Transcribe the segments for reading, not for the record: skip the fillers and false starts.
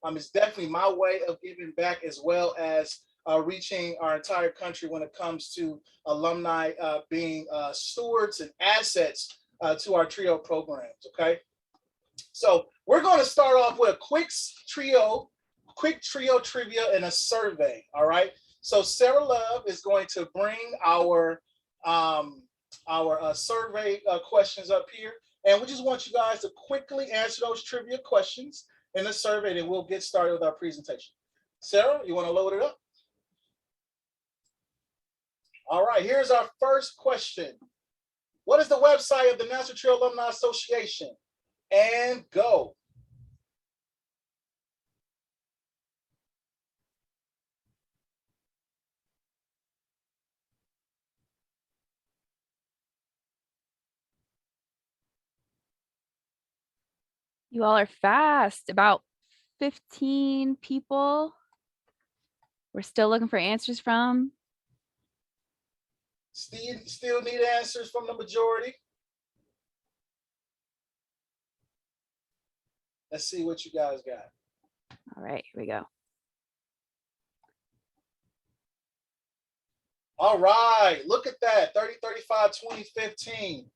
It's definitely my way of giving back, as well as reaching our entire country when it comes to alumni being stewards and assets to our TRIO programs. Okay, so we're going to start off with a quick trio trivia and a survey. All right. So Sarah Love is going to bring our survey questions up here, and we just want you guys to quickly answer those trivia questions in the survey, and we'll get started with our presentation. Sarah, you want to load it up? All right. Here's our first question. What is the website of the National TRIO Alumni Association? And go. You all are fast. About 15 people. We're still looking for answers from. Still need answers from the majority. Let's see what you guys got. All right, here we go. All right, look at that, 30, 35, 20, 15.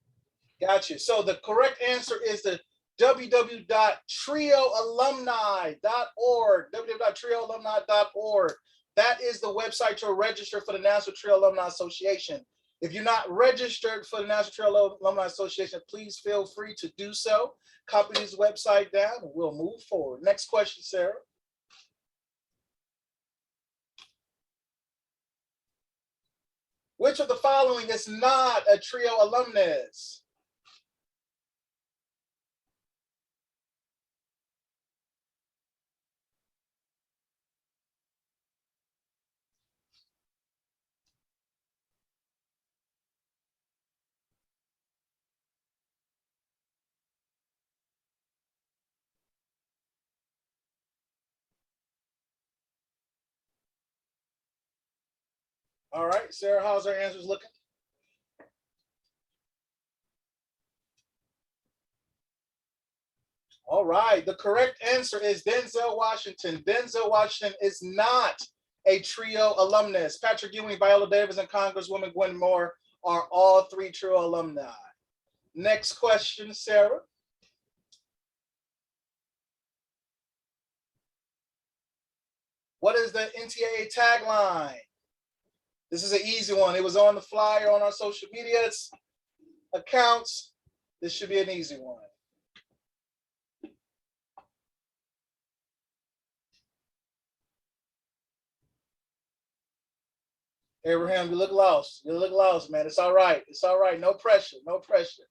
Gotcha. So the correct answer is the www.trioalumni.org, www.trioalumni.org. That is the website to register for the National TRIO Alumni Association. If you're not registered for the National TRIO Alumni Association, please feel free to do so. Copy this website down and we'll move forward. Next question, Sarah. Which of the following is not a TRIO alumnus? All right, Sarah, how's our answers looking? All right, the correct answer is Denzel Washington. Denzel Washington is not a TRIO alumnus. Patrick Ewing, Viola Davis, and Congresswoman Gwen Moore are all three TRIO alumni. Next question, Sarah. What is the NTA tagline? This is an easy one. It was on the flyer on our social media accounts. This should be an easy one. Abraham, you look lost. You look lost, man. It's all right. It's all right. No pressure. No pressure.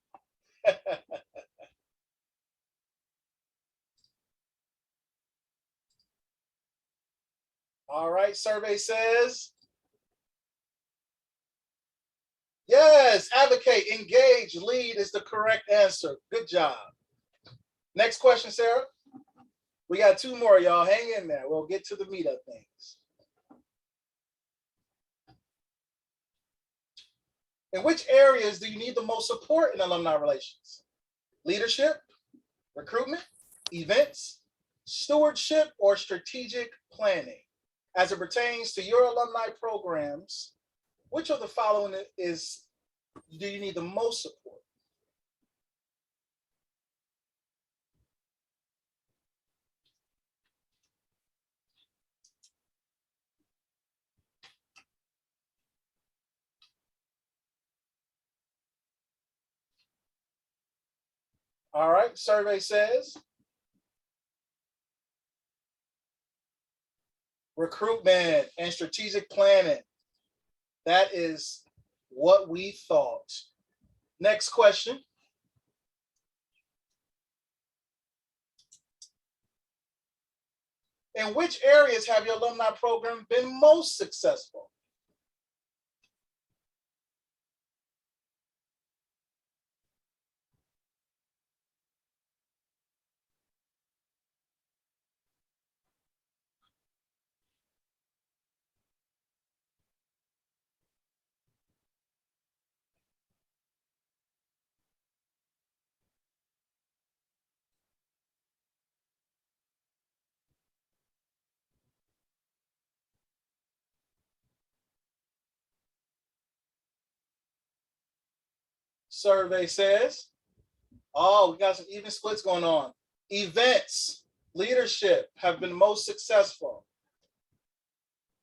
All right. Survey says yes. Advocate, engage, lead is the correct answer. Good job. Next question, Sarah. We got two more, y'all. Hang in there. We'll get to the meat of things. In which areas do you need the most support in alumni relations? Leadership, recruitment, events, stewardship, or strategic planning? As it pertains to your alumni programs, which of the following do you need the most support? All right, survey says recruitment and strategic planning. That is what we thought. Next question. In which areas have your alumni program been most successful? Survey says, oh, we got some even splits going on. Events, leadership have been most successful.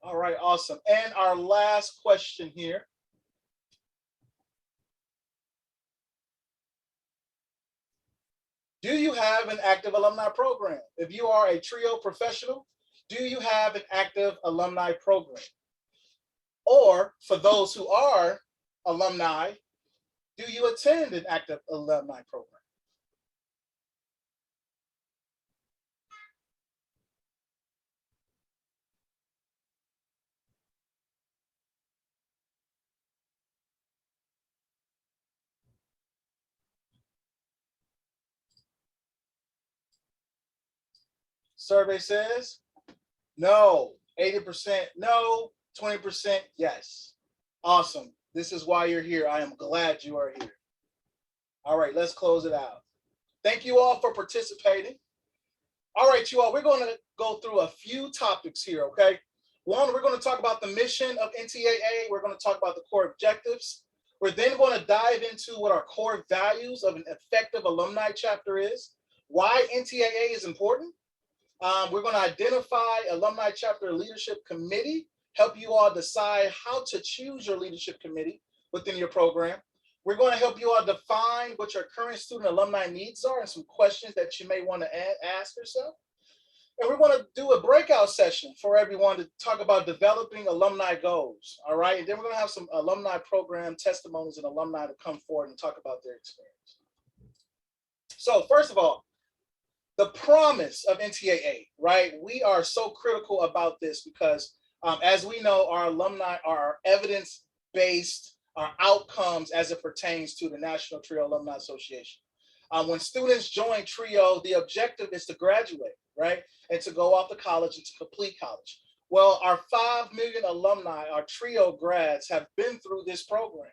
All right, awesome. And our last question here. Do you have an active alumni program? If you are a TRIO professional, do you have an active alumni program? Or for those who are alumni, do you attend an active alumni program? Survey says no, 80% no, 20% yes. Awesome. This is why you're here. I am glad you are here. All right, let's close it out. Thank you all for participating. All right, you all, we're going to go through a few topics here, okay? One, we're going to talk about the mission of NTAA. We're going to talk about the core objectives. We're then going to dive into what our core values of an effective alumni chapter is, why NTAA is important. We're going to identify alumni chapter leadership committee, help you all decide how to choose your leadership committee within your program. We're going to help you all define what your current student alumni needs are and some questions that you may want to ask yourself. And we're going to do a breakout session for everyone to talk about developing alumni goals. All right. And then we're going to have some alumni program testimonies and alumni to come forward and talk about their experience. So first of all, the promise of NTAA, right? We are so critical about this because as we know, our alumni are evidence-based, our outcomes as it pertains to the National TRIO Alumni Association. When students join TRIO, the objective is to graduate, right? And to go off to college and to complete college. Well, our 5 million alumni, our TRIO grads have been through this program.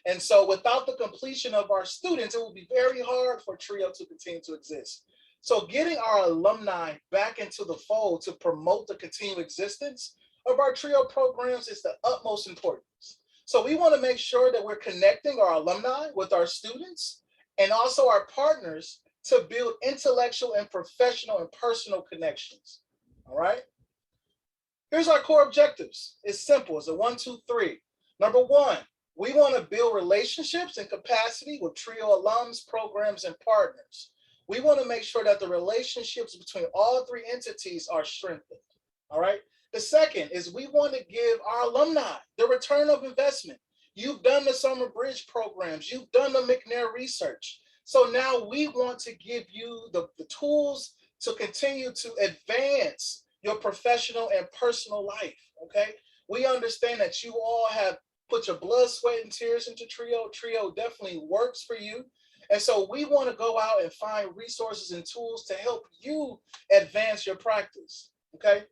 And so without the completion of our students, it will be very hard for TRIO to continue to exist. So getting our alumni back into the fold to promote the continued existence of our TRIO programs is the utmost importance. So we want to make sure that we're connecting our alumni with our students and also our partners to build intellectual and professional and personal connections. All right. Here's our core objectives. It's simple. It's a 1, 2, 3. Number one, we want to build relationships and capacity with TRIO alums, programs, and partners. We want to make sure that the relationships between all three entities are strengthened. All right. The second is we want to give our alumni the return of investment. You've done the summer bridge programs. You've done the McNair research. So now we want to give you the tools to continue to advance your professional and personal life. Okay. We understand that you all have put your blood, sweat, and tears into TRIO. TRIO definitely works for you. And so we want to go out and find resources and tools to help you advance your practice, okay?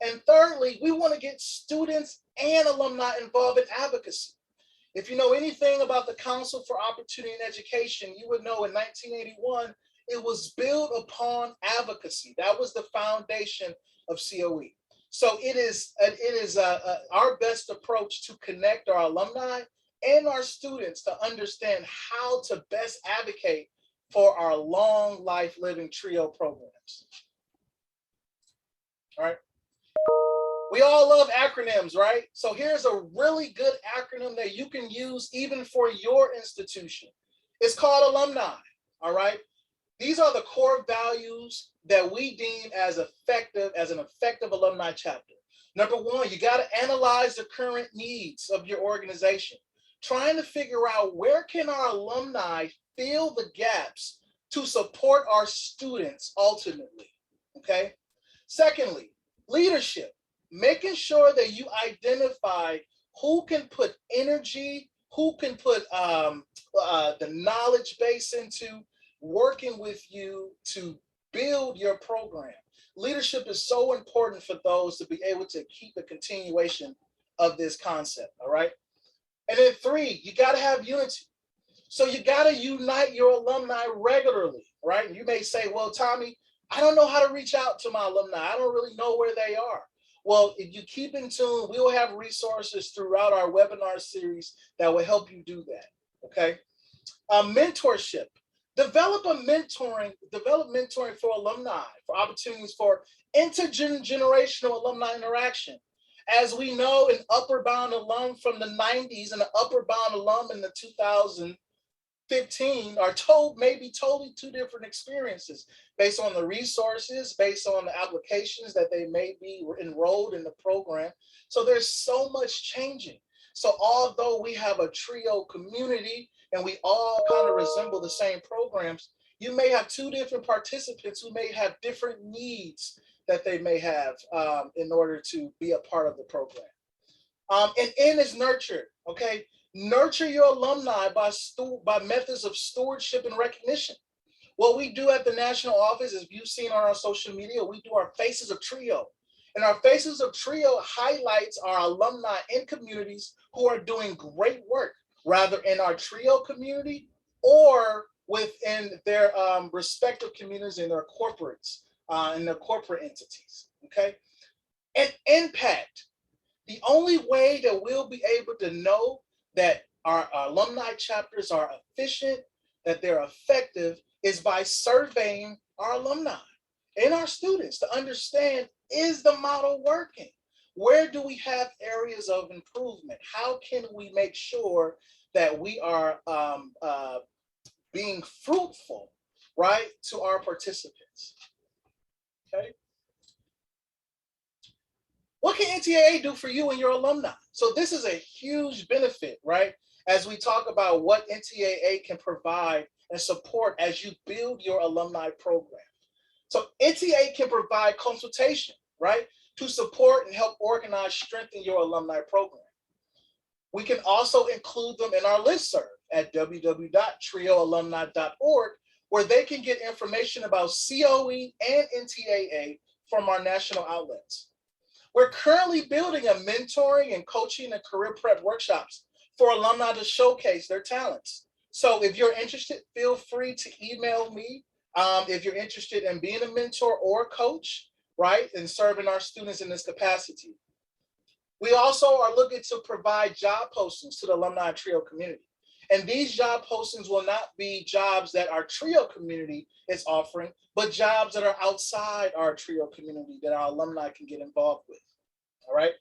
And thirdly, we want to get students and alumni involved in advocacy. If you know anything about the Council for Opportunity in Education, you would know in 1981, it was built upon advocacy. That was the foundation of COE. So it is our best approach to connect our alumni and our students to understand how to best advocate for our long life living TRIO programs. All right. We all love acronyms, right? So here's a really good acronym that you can use even for your institution. It's called Alumni, all right? These are the core values that we deem as an effective alumni chapter. Number one, you got to analyze the current needs of your organization, trying to figure out where can our alumni fill the gaps to support our students ultimately, okay? Secondly, leadership, making sure that you identify who can put energy, who can put the knowledge base into working with you to build your program. Leadership is so important for those to be able to keep the continuation of this concept, all right? And then three, you got to have unity. So you got to unite your alumni regularly, right? And you may say, well, Tommy, I don't know how to reach out to my alumni. I don't really know where they are. Well, if you keep in tune, we'll have resources throughout our webinar series that will help you do that, okay? Mentorship. Develop mentoring for alumni, for opportunities for intergenerational alumni interaction. As we know, an Upward Bound alum from the 90s and an Upward Bound alum in the 2015 are maybe totally two different experiences based on the resources, based on the applications that they may be enrolled in the program. So there's so much changing. So although we have a trio community and we all kind of resemble the same programs, you may have two different participants who may have different needs that they may have in order to be a part of the program. And N is nurture, okay? Nurture your alumni by methods of stewardship and recognition. What we do at the national office, as you've seen on our social media, we do our Faces of Trio. And our Faces of Trio highlights our alumni in communities who are doing great work, rather in our Trio community or within their respective communities in their corporates, in their corporate entities, okay? And impact. The only way that we'll be able to know that our alumni chapters are efficient, that they're effective, is by surveying our alumni and our students to understand, is the model working? Where do we have areas of improvement? How can we make sure that we are being fruitful, right, to our participants? Okay. What can NTAA do for you and your alumni? So this is a huge benefit, right? As we talk about what NTAA can provide and support as you build your alumni program. So NTA can provide consultation, right, to support and help organize, strengthen your alumni program. We can also include them in our listserv at www.trioalumni.org, where they can get information about COE and NTAA from our national outlets. We're currently building a mentoring and coaching and career prep workshops for alumni to showcase their talents. So if you're interested, feel free to email me if you're interested in being a mentor or a coach, right, and serving our students in this capacity. We also are looking to provide job postings to the alumni Trio community. And these job postings will not be jobs that our Trio community is offering, but jobs that are outside our Trio community that our alumni can get involved with, all right?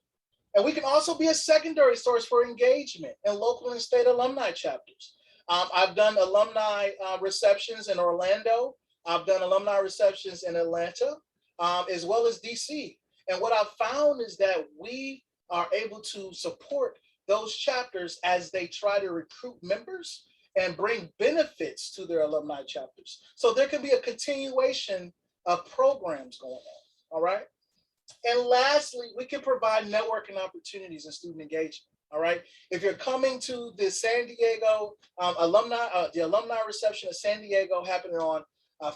And we can also be a secondary source for engagement in local and state alumni chapters. I've done alumni receptions in Orlando. I've done alumni receptions in Atlanta, as well as DC. And what I've found is that we are able to support those chapters as they try to recruit members and bring benefits to their alumni chapters. So there can be a continuation of programs going on, all right? And lastly, we can provide networking opportunities and student engagement, all right? If you're coming to the San Diego the alumni reception of San Diego happening on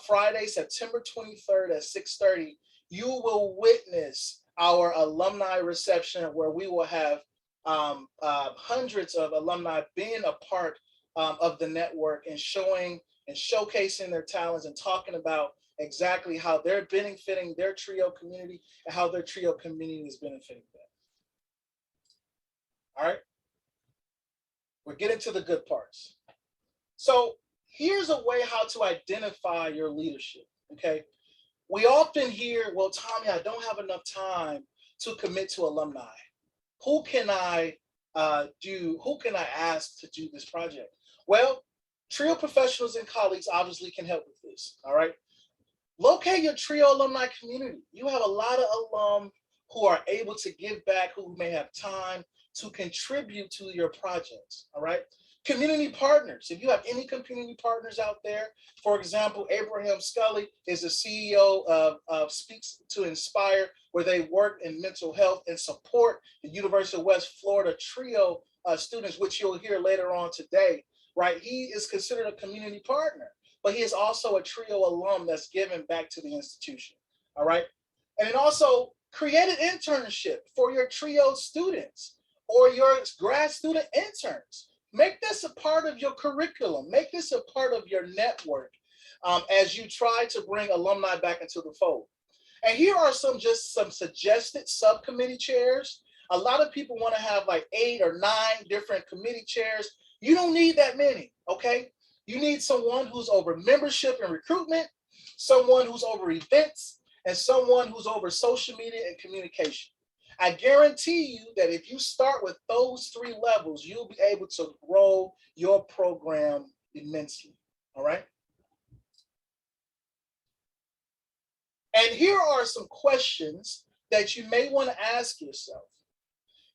Friday, September 23rd at 6:30, you will witness our alumni reception where we will have hundreds of alumni being a part of the network and showing and showcasing their talents and talking about exactly how they're benefiting their Trio community and how their Trio community is benefiting them. All right, we're getting to the good parts. So here's a way how to identify your leadership, okay? We often hear, well, Tommy, I don't have enough time to commit to alumni. Who can I ask to do this project? Well, Trio professionals and colleagues obviously can help with this, all right? Locate your Trio alumni community. You have a lot of alum who are able to give back, who may have time to contribute to your projects, all right? Community partners. If you have any community partners out there, for example, Abraham Scully is the CEO of Speaks to Inspire, where they work in mental health and support the University of West Florida Trio students, which you'll hear later on today, right? He is considered a community partner, but he is also a Trio alum that's giving back to the institution, all right? And then also create an internship for your Trio students or your grad student interns. Make this a part of your curriculum. Make this a part of your network as you try to bring alumni back into the fold. And here are some suggested subcommittee chairs. A lot of people want to have like 8 or 9 different committee chairs. You don't need that many. okay? You need someone who's over membership and recruitment, someone who's over events, and someone who's over social media and communication. I guarantee you that if you start with those 3 levels, you'll be able to grow your program immensely, all right? And here are some questions that you may want to ask yourself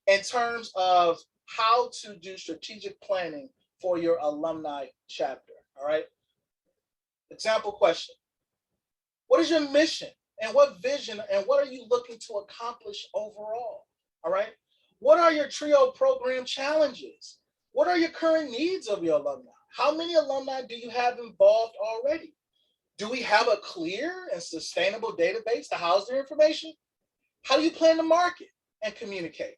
in terms of how to do strategic planning for your alumni chapter, all right? Example question. What is your mission and what vision and what are you looking to accomplish overall, all right? What are your TRIO program challenges? What are your current needs of your alumni? How many alumni do you have involved already? Do we have a clear and sustainable database to house their information? How do you plan to market and communicate?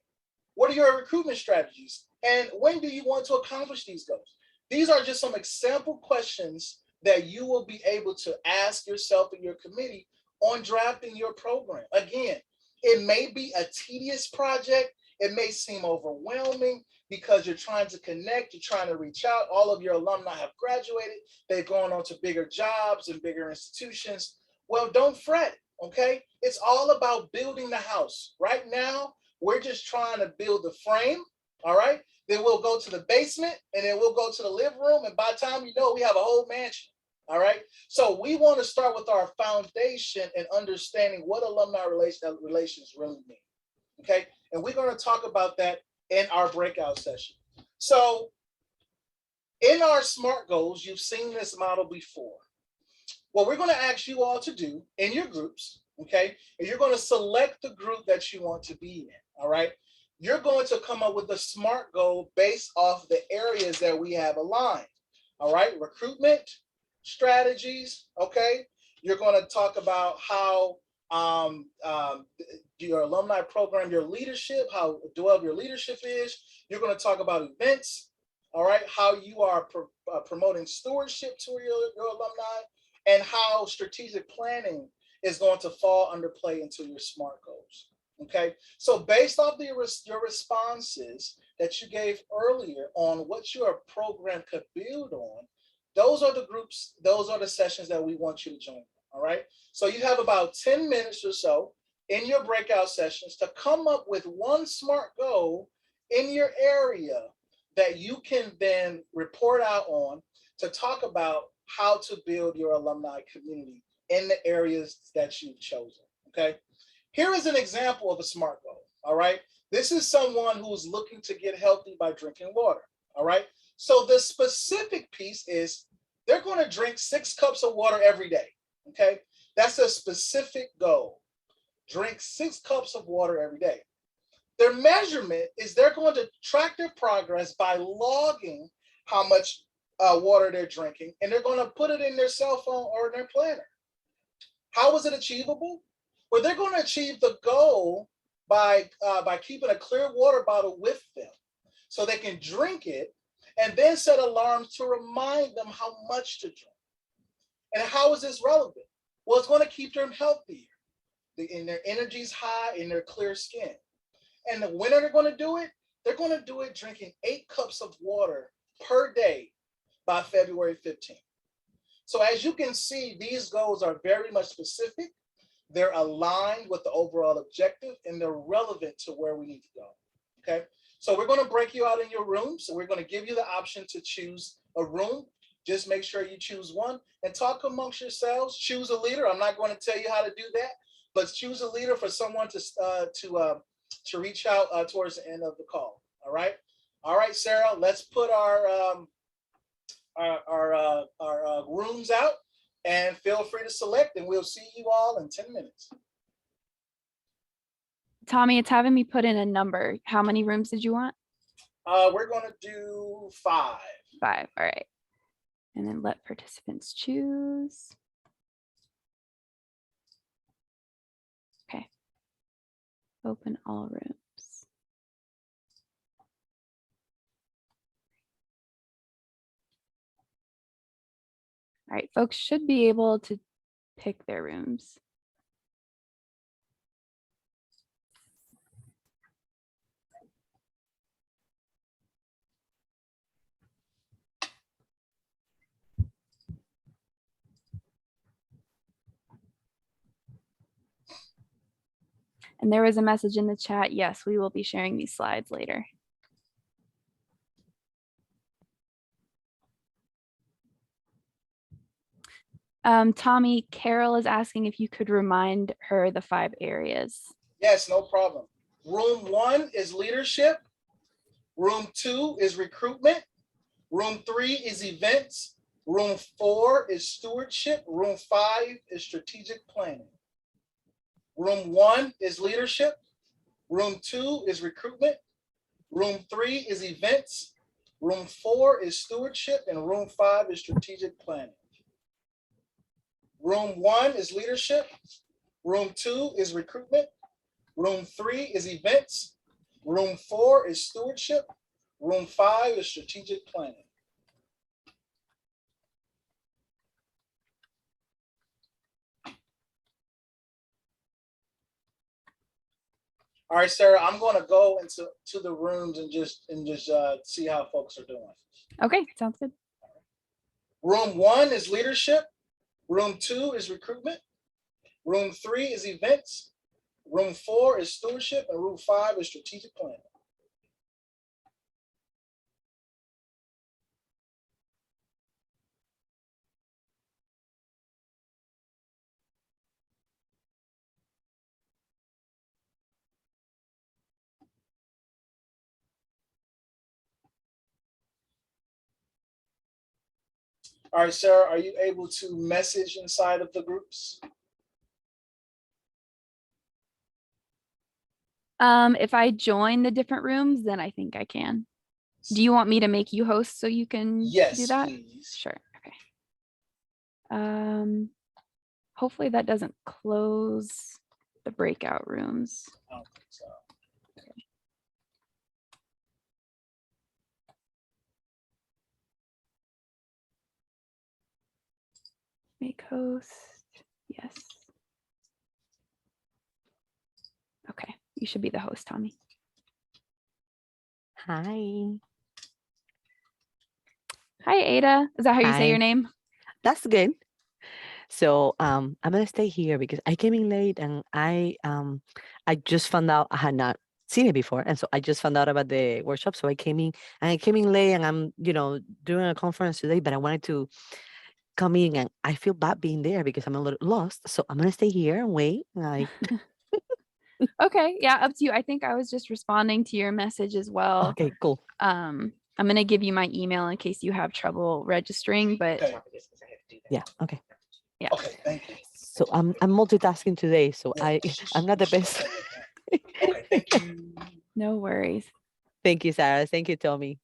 What are your recruitment strategies? And when do you want to accomplish these goals? These are just some example questions that you will be able to ask yourself and your committee on drafting your program. Again, it may be a tedious project. It may seem overwhelming because you're trying to connect, you're trying to reach out. All of your alumni have graduated. They've gone on to bigger jobs and bigger institutions. Well, don't fret, okay? It's all about building the house. Right now, we're just trying to build the frame, all right? Then we'll go to the basement and then we'll go to the living room. And by the time you know, we have a whole mansion, all right? So we want to start with our foundation and understanding what alumni relations really mean, okay? And we're going to talk about that in our breakout session. So in our SMART goals, you've seen this model before. What we're going to ask you all to do in your groups, okay, is you're going to select the group that you want to be in, all right? You're going to come up with a SMART goal based off the areas that we have aligned, all right? Recruitment strategies, okay? You're going to talk about how your alumni program, your leadership, how well your leadership is. You're going to talk about events, all right? How you are promoting stewardship to your alumni, and how strategic planning is going to fall under play into your SMART goals, okay? So based off your responses that you gave earlier on what your program could build on, those are the groups, those are the sessions that we want you to join, all right? So you have about 10 minutes or so in your breakout sessions to come up with one SMART goal in your area that you can then report out on to talk about how to build your alumni community in the areas that you've chosen, okay? Here is an example of a SMART goal, all right? This is someone who's looking to get healthy by drinking water, all right? So the specific piece is they're going to drink 6 cups of water every day, okay? That's a specific goal. Drink 6 cups of water every day. Their measurement is they're going to track their progress by logging how much water they're drinking, and they're going to put it in their cell phone or in their planner. How is it achievable? Well, they're going to achieve the goal by keeping a clear water bottle with them so they can drink it and then set alarms to remind them how much to drink. And how is this relevant? Well, it's going to keep them healthier, and their energy's high, and their clear skin. And when are they going to do it? They're going to do it drinking 8 cups of water per day by February 15th. So as you can see, these goals are very much specific. They're aligned with the overall objective, and they're relevant to where we need to go, okay? So we're going to break you out in your room. So we're going to give you the option to choose a room. Just make sure you choose one and talk amongst yourselves. Choose a leader. I'm not going to tell you how to do that, but choose a leader for someone to reach out towards the end of the call. All right. All right, Sarah, let's put our rooms out, and feel free to select, and we'll see you all in 10 minutes. Tommy, it's having me put in a number. How many rooms did you want? We're going to do 5. 5. All right. And then let participants choose. Okay. Open all rooms. All right, folks should be able to pick their rooms. And there was a message in the chat. Yes, we will be sharing these slides later. Tommy, Carol is asking if you could remind her the 5 areas. Yes, no problem. Room 1 is leadership. Room 2 is recruitment. Room 3 is events. Room 4 is stewardship. Room 5 is strategic planning. Room 1 is leadership. Room 2 is recruitment. Room 3 is events. Room 4 is stewardship. And room 5 is strategic planning. Room 1 is leadership. Room 2 is recruitment. Room 3 is events. Room 4 is stewardship. Room 5 is strategic planning. All right, Sarah, I'm going to go into the rooms and just see how folks are doing. Okay, sounds good. Room 1 is leadership. Room 2 is recruitment. Room 3 is events. Room 4 is stewardship, and room 5 is strategic planning. All right, Sarah, are you able to message inside of the groups? If I join the different rooms, then I think I can. Do you want me to make you host so you can do that? Please. Sure. Okay. Hopefully that doesn't close the breakout rooms. I don't think so. Make host. Yes. Okay. You should be the host, Tommy. Hi. Hi, Ada. Is that how you say Hi. your name? That's good. So I'm gonna stay here because I came in late and I just found out I had not seen it before, and so I just found out about the workshop. So I came in late, and I'm doing a conference today, but I wanted to come in, and I feel bad being there because I'm a little lost. So I'm gonna stay here and wait. Okay. Yeah, up to you. I think I was just responding to your message as well. Okay, cool. I'm gonna give you my email in case you have trouble registering, but Okay. Yeah. Okay. yeah. Okay, thank you. So I'm multitasking today, so Yeah. I'm not the best. Okay, thank you. No worries. Thank you, Sarah. Thank you, Tommy.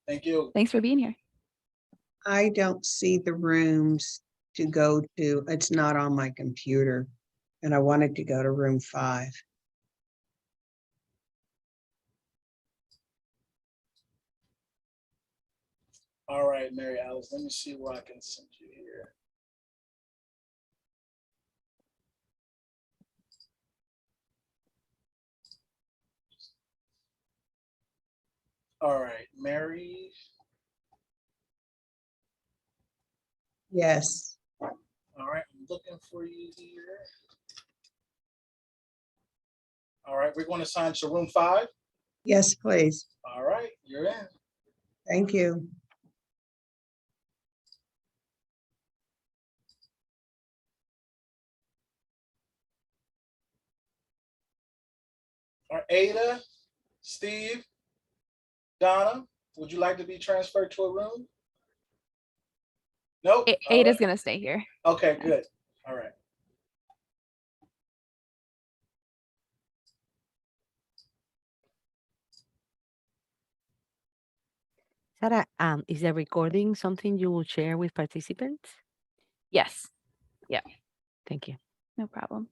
Thank you. Thanks for being here. I don't see the rooms to go to. It's not on my computer. And I wanted to go to room 5. All right, Mary Alice, let me see where I can send you here. All right, Mary. Yes. All right, I'm looking for you here. All right, we're going to sign to room 5. Yes, please. All right, you're in. Thank you. All right, Ada, Steve, Donna, would you like to be transferred to a room? Nope. All Ada's right. gonna stay here. Okay, good. All right. Sarah, is the recording something you will share with participants? Yes. Yeah. Thank you. No problem.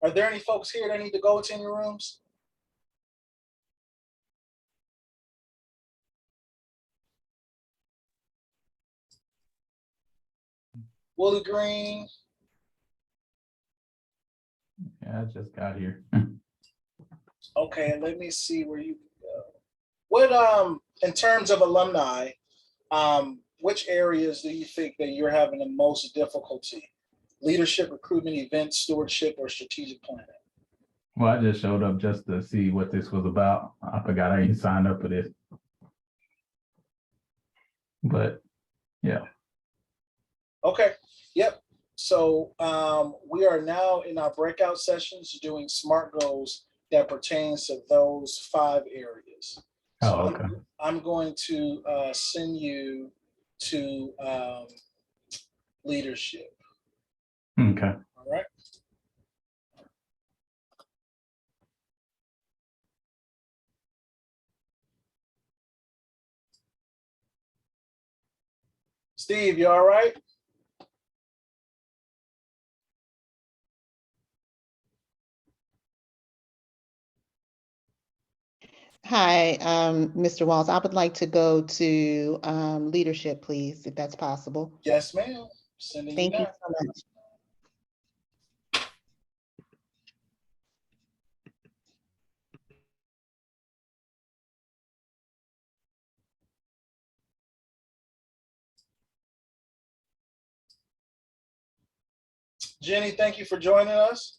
Are there any folks here that need to go to any rooms? Willie Green. Yeah, I just got here. Okay, let me see where you go. What in terms of alumni, which areas do you think that you're having the most difficulty? Leadership, recruitment, events, stewardship, or strategic planning? Well, I just showed up just to see what this was about. I forgot I ain't signed up for this. But yeah. Okay, yep. So we are now in our breakout sessions doing SMART goals that pertains to those 5 areas. So Oh, okay. I'm going to send you to leadership. Okay. All right. Steve, you all right? Hi, Mr. Walls. I would like to go to leadership, please, if that's possible. Yes, ma'am. Sending you Thank you now. so much. Jenny, thank you for joining us.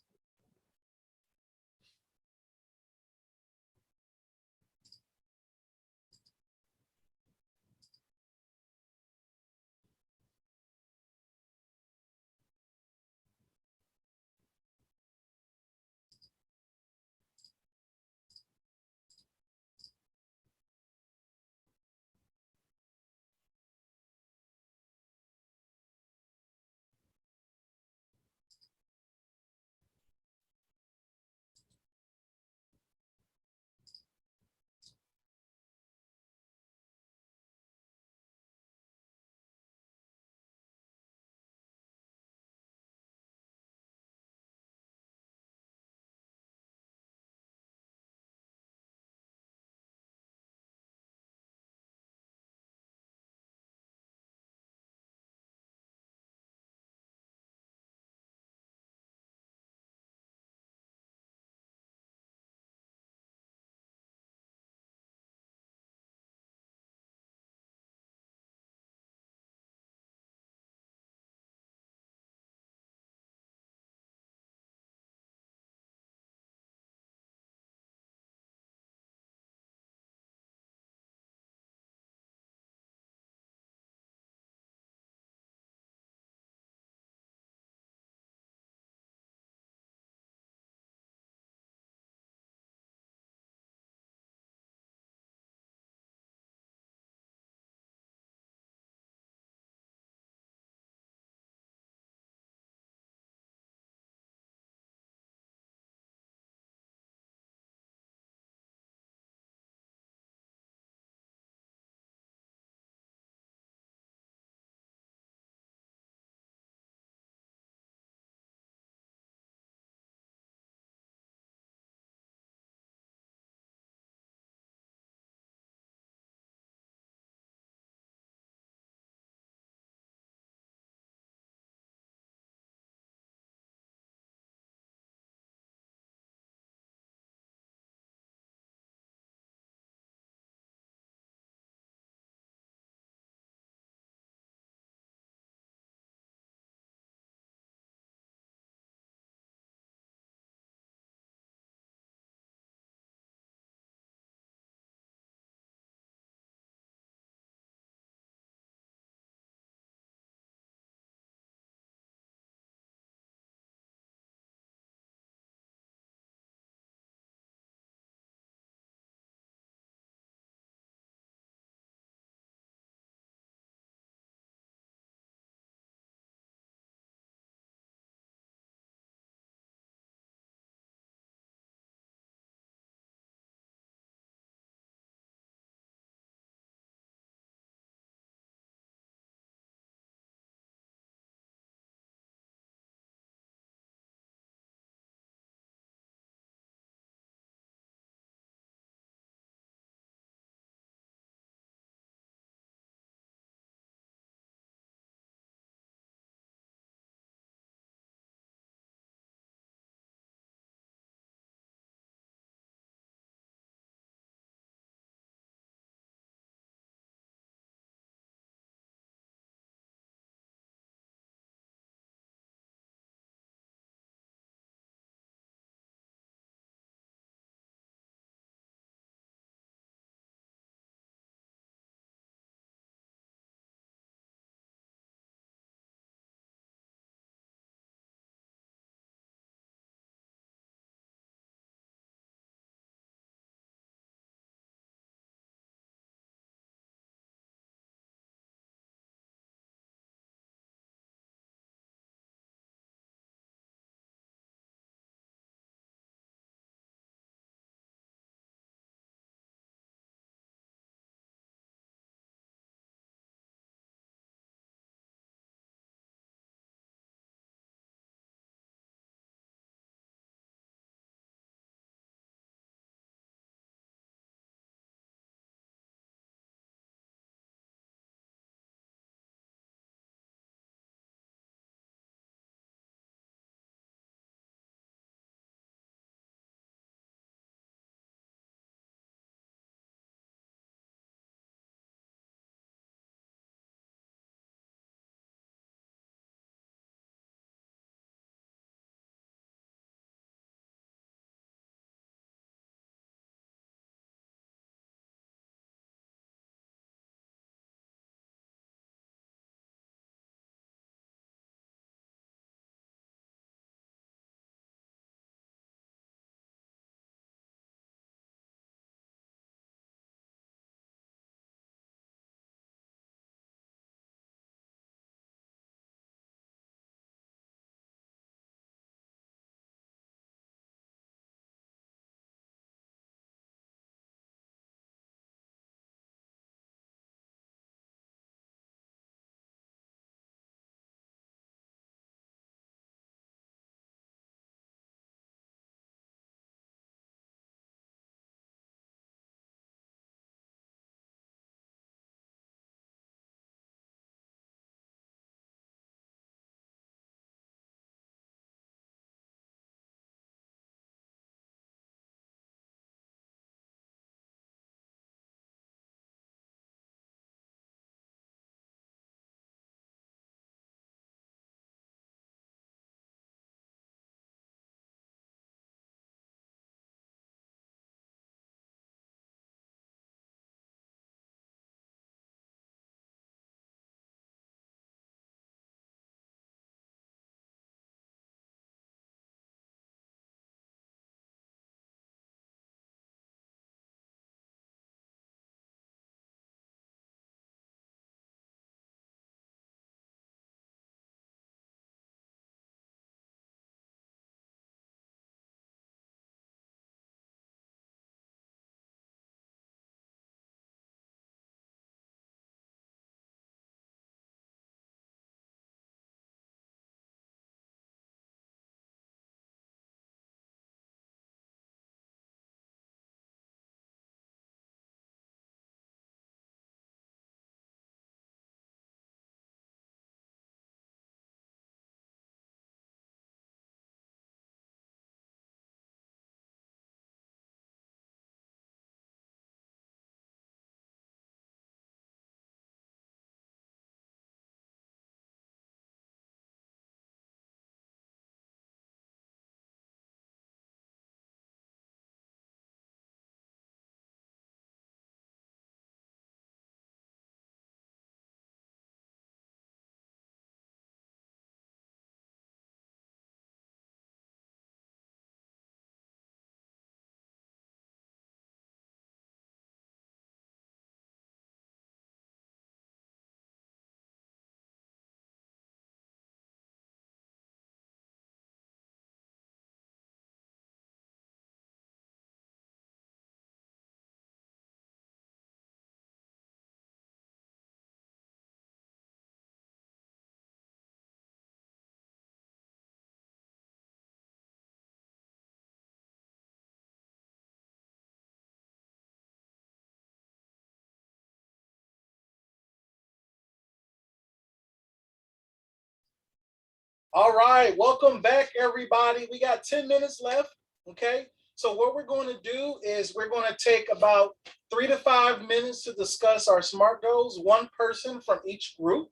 All right, welcome back, everybody. We got 10 minutes left, okay? So what we're going to do is we're going to take about 3 to 5 minutes to discuss our SMART goals, one person from each group,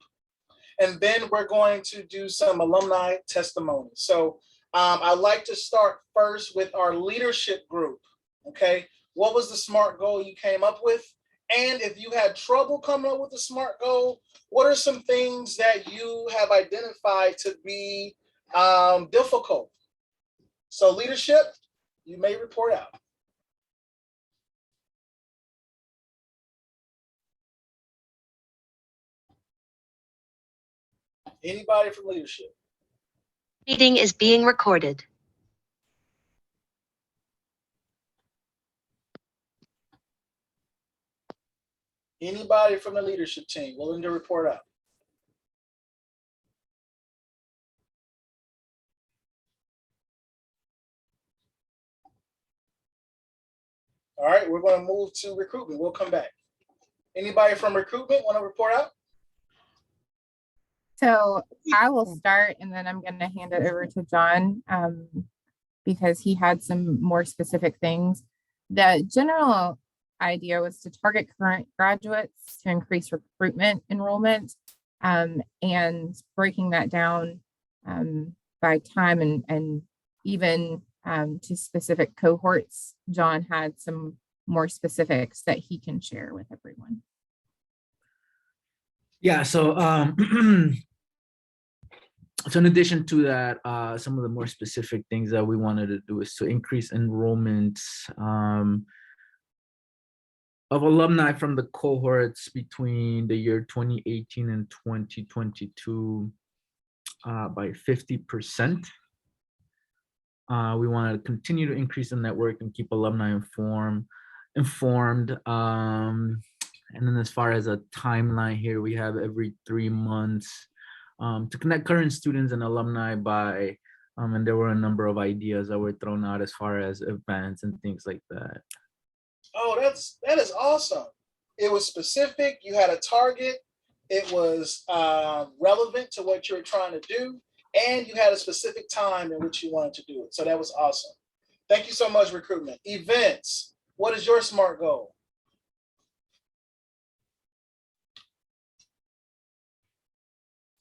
and then we're going to do some alumni testimonies. So I'd like to start first with our leadership group, okay? What was the SMART goal you came up with? And if you had trouble coming up with a SMART goal, what are some things that you have identified to be difficult? So leadership, you may report out. Anybody from leadership? Meeting is being recorded. Anybody from the leadership team willing to report out? All right, we're going to move to recruitment. We'll come back. Anybody from recruitment want to report out? So I will start and then I'm going to hand it over to John because he had some more specific things. The general idea was to target current graduates to increase recruitment enrollment and breaking that down by time and even to specific cohorts. John had some more specifics that he can share with everyone. Yeah, so so in addition to that, some of the more specific things that we wanted to do is to increase enrollment of alumni from the cohorts between the year 2018 and 2022 by 50%. We want to continue to increase the network and keep alumni informed. And then as far as a timeline here, we have every 3 months to connect current students and alumni by, and there were a number of ideas that were thrown out as far as events and things like that. Oh, that is awesome. It was specific. You had a target. It was relevant to what you were trying to do. And you had a specific time in which you wanted to do it. So that was awesome. Thank you so much, recruitment. Events. What is your SMART goal?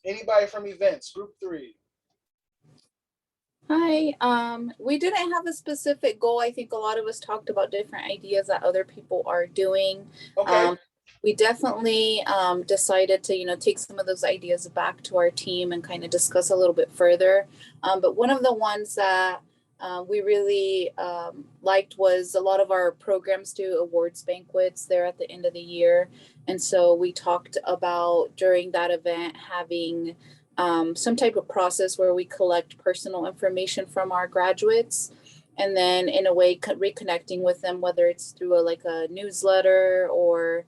Anybody from events, group 3? Hi, we didn't have a specific goal. I think a lot of us talked about different ideas that other people are doing. Okay. We definitely decided to, take some of those ideas back to our team and kind of discuss a little bit further. But one of the ones that we really liked was a lot of our programs do awards banquets there at the end of the year. And so we talked about during that event having some type of process where we collect personal information from our graduates and then in a way reconnecting with them, whether it's through a newsletter or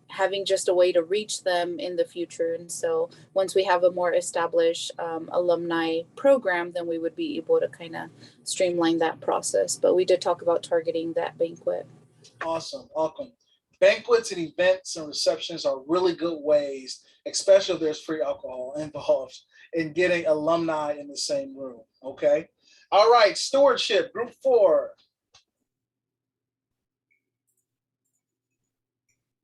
having just a way to reach them in the future. And so once we have a more established alumni program, then we would be able to kind of streamline that process. But we did talk about targeting that banquet. Awesome. Welcome. Banquets and events and receptions are really good ways, especially if there's free alcohol involved, in getting alumni in the same room. Okay. All right. Stewardship, group 4.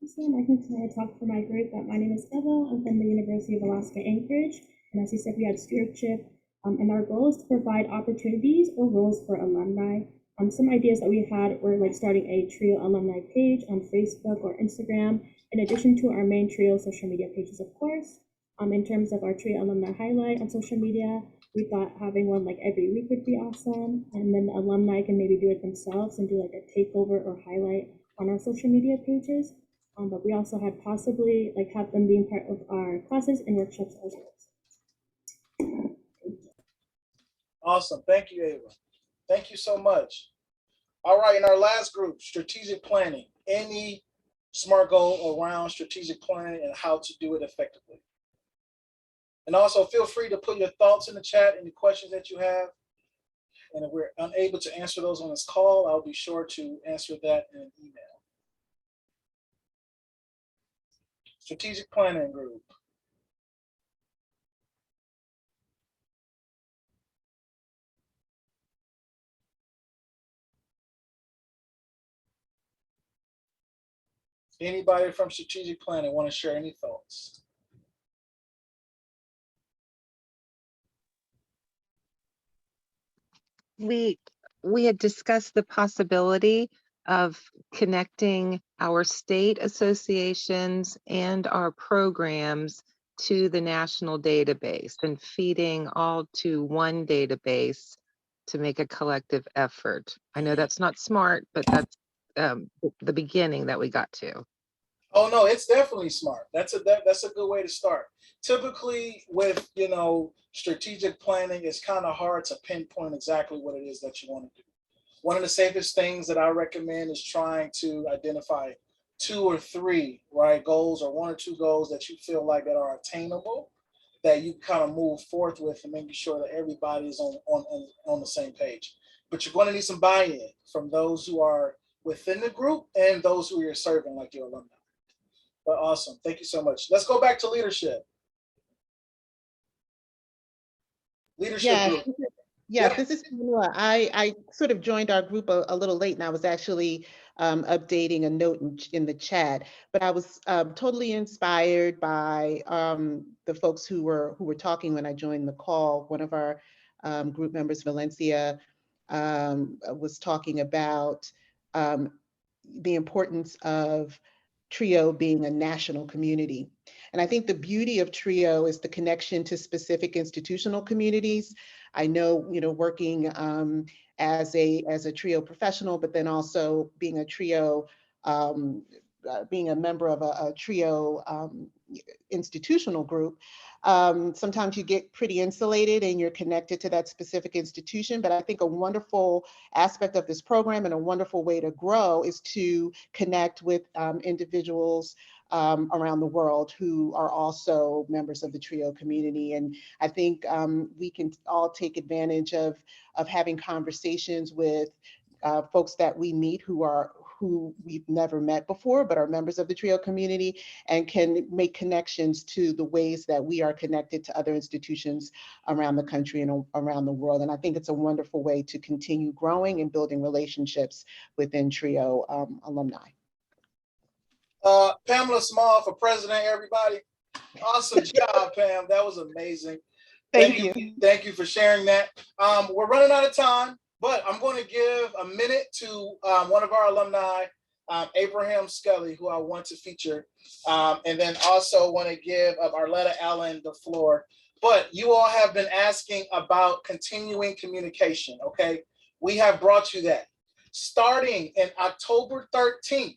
So I'm working to talk for my group. My name is Eva. I'm from the University of Alaska Anchorage. And as you said, we had stewardship. And our goal is to provide opportunities or roles for alumni. Some ideas that we had were like starting a TRIO alumni page on Facebook or Instagram, in addition to our main TRIO social media pages, of course. In terms of our TRIO alumni highlight on social media, we thought having one like every week would be awesome. And then the alumni can maybe do it themselves and do like a takeover or highlight on our social media pages. But we also had possibly like have them being part of our classes and workshops as well. Awesome. Thank you, Ava. Thank you so much. All right. In our last group, strategic planning. Any SMART goal around strategic planning and how to do it effectively. And also feel free to put your thoughts in the chat, any questions that you have. And if we're unable to answer those on this call, I'll be sure to answer that in an email. Strategic planning group. Anybody from strategic planning want to share any thoughts? We had discussed the possibility of connecting our state associations and our programs to the national database and feeding all to one database to make a collective effort. I know that's not smart, but that's the beginning that we got to. Oh no, it's definitely smart. That's a good way to start. Typically with, you know, strategic planning, it's kind of hard to pinpoint exactly what it is that you want to do. One of the safest things that I recommend is trying to identify 2 or 3, right, goals, or 1 or 2 goals that you feel like that are attainable, that you kind of move forth with, and making sure that everybody is on the same page. But you're going to need some buy-in from those who are within the group and those who you're serving, like your alumni. But awesome. Thank you so much. Let's go back to leadership. Leadership Yeah. group. Yeah, Yep. this is Camila. I sort of joined our group a little late, and I was actually updating a note in the chat. But I was totally inspired by the folks who were talking when I joined the call. One of our group members, Valencia, was talking about the importance of TRIO being a national community. And I think the beauty of TRIO is the connection to specific institutional communities. I know, you know, working as a TRIO professional, but then also being a TRIO, being a member of a TRIO institutional group, sometimes you get pretty insulated and you're connected to that specific institution. But I think a wonderful aspect of this program and a wonderful way to grow is to connect with individuals around the world who are also members of the TRIO community. And I think we can all take advantage of having conversations with folks that we meet who we've never met before, but are members of the TRIO community, and can make connections to the ways that we are connected to other institutions around the country and around the world. And I think it's a wonderful way to continue growing and building relationships within TRIO alumni. Pamela Small for president, everybody. Awesome job, Pam. That was amazing. Thank you. Thank you for sharing that. We're running out of time, but I'm going to give a minute to one of our alumni, Abraham Scully, who I want to feature, and then also want to give Arleta Allen the floor. But you all have been asking about continuing communication, okay? We have brought you that. Starting in October 13th,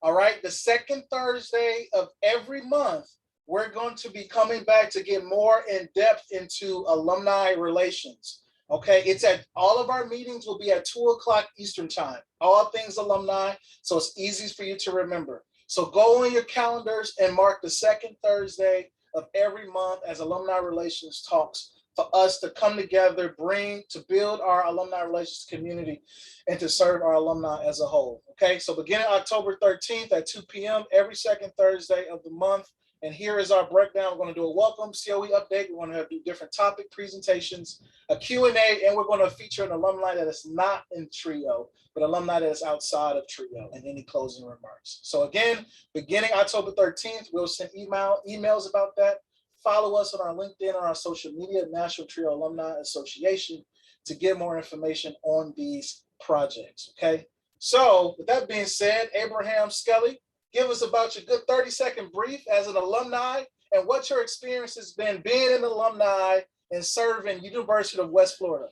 all right, the second Thursday of every month, we're going to be coming back to get more in depth into alumni relations. Okay, it's at all of our meetings will be at 2:00 Eastern time, all things alumni. So it's easy for you to remember. So go on your calendars and mark the second Thursday of every month as alumni relations talks, for us to come together, to build our alumni relations community and to serve our alumni as a whole. Okay, so beginning October 13th at 2 p.m. every second Thursday of the month. And here is our breakdown. We're going to do a welcome COE update. We're going to do different topic presentations, a Q&A, and we're going to feature an alumni that is not in TRIO, but alumni that is outside of TRIO, and any closing remarks. So again, beginning October 13th, we'll send emails about that. Follow us on our LinkedIn or our social media, National TRIO Alumni Association, to get more information on these projects, okay? So with that being said, Abraham Scully, give us about your good 30-second brief as an alumni and what your experience has been being an alumni and serving University of West Florida.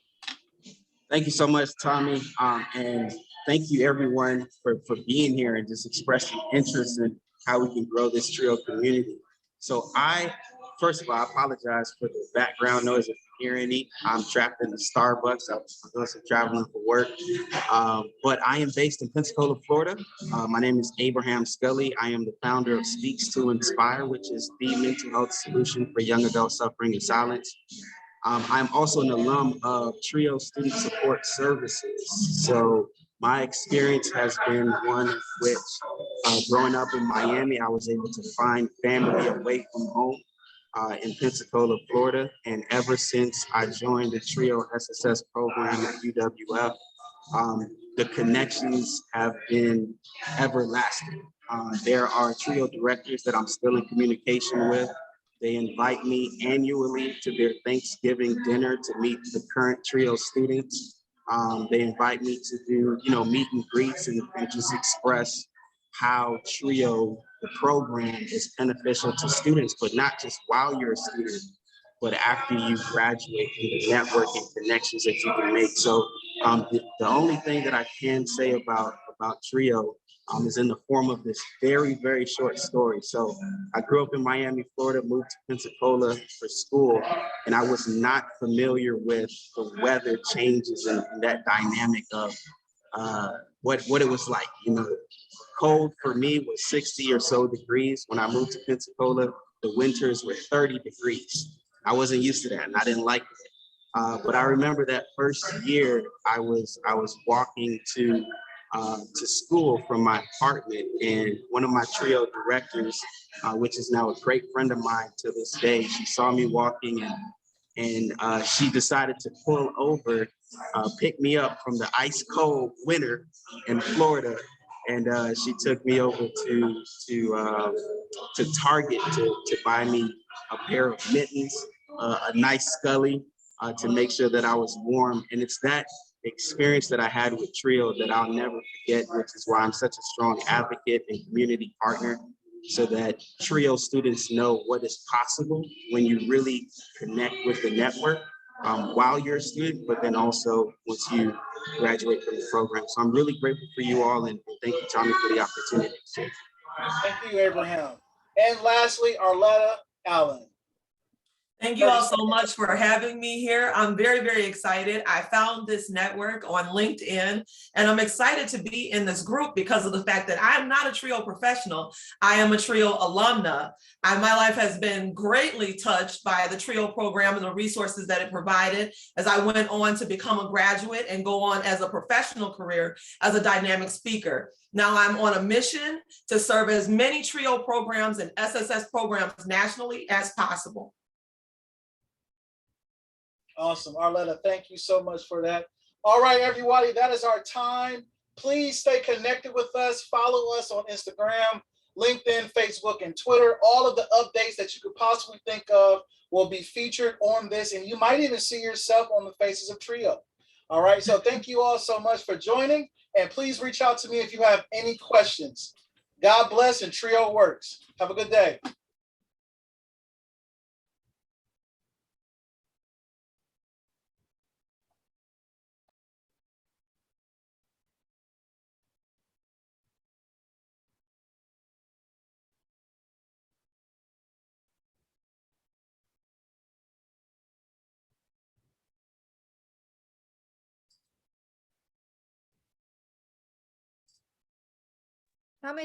Thank you so much, Tommy. And thank you everyone for being here and just expressing interest in how we can grow this TRIO community. So first of all, I apologize for the background noise if you hear any. I'm trapped in the Starbucks. I was doing some traveling for work. But I am based in Pensacola, Florida. My name is Abraham Scully. I am the founder of Speaks to Inspire, which is the mental health solution for young adults suffering in silence. I'm also an alum of TRIO Student Support Services. So my experience has been one in which growing up in Miami, I was able to find family away from home in Pensacola, Florida. And ever since I joined the TRIO SSS program at UWF, the connections have been everlasting. There are trio directors that I'm still in communication with. They invite me annually to their Thanksgiving dinner to meet the current trio students. They invite me to do, meet and greets and just express how trio, the program, is beneficial to students, but not just while you're a student, but after you graduate, and the network and connections that you can make. So the only thing that I can say about trio is in the form of this very, very short story. So I grew up in Miami, Florida, moved to Pensacola for school, and I was not familiar with the weather changes and that dynamic of what it was like. Cold for me was 60 or so degrees. When I moved to Pensacola, the winters were 30 degrees. I wasn't used to that, and I didn't like it. But I remember that first year I was walking to school from my apartment, and one of my trio directors, which is now a great friend of mine to this day, she saw me walking and she decided to pull over, pick me up from the ice cold winter in Florida, and she took me over to Target to buy me a pair of mittens, a nice Scully, to make sure that I was warm. And it's that experience that I had with Trio that I'll never forget, which is why I'm such a strong advocate and community partner, so that Trio students know what is possible when you really connect with the network while you're a student, but then also once you graduate from the program. So I'm really grateful for you all, and thank you, Tommy, for the opportunity. Thank you, Abraham. And lastly, Arleta Allen. Thank you all so much for having me here. I'm very, very excited. I found this network on LinkedIn, and I'm excited to be in this group because of the fact that I'm not a TRIO professional. I am a TRIO alumna. My life has been greatly touched by the TRIO program and the resources that it provided as I went on to become a graduate and go on as a professional career as a dynamic speaker. Now I'm on a mission to serve as many TRIO programs and SSS programs nationally as possible. Awesome. Arleta, thank you so much for that. All right, everybody, that is our time. Please stay connected with us. Follow us on Instagram, LinkedIn, Facebook, and Twitter. All of the updates that you could possibly think of will be featured on this, and you might even see yourself on the faces of Trio. All right, so thank you all so much for joining, and please reach out to me if you have any questions. God bless, and Trio works. Have a good day.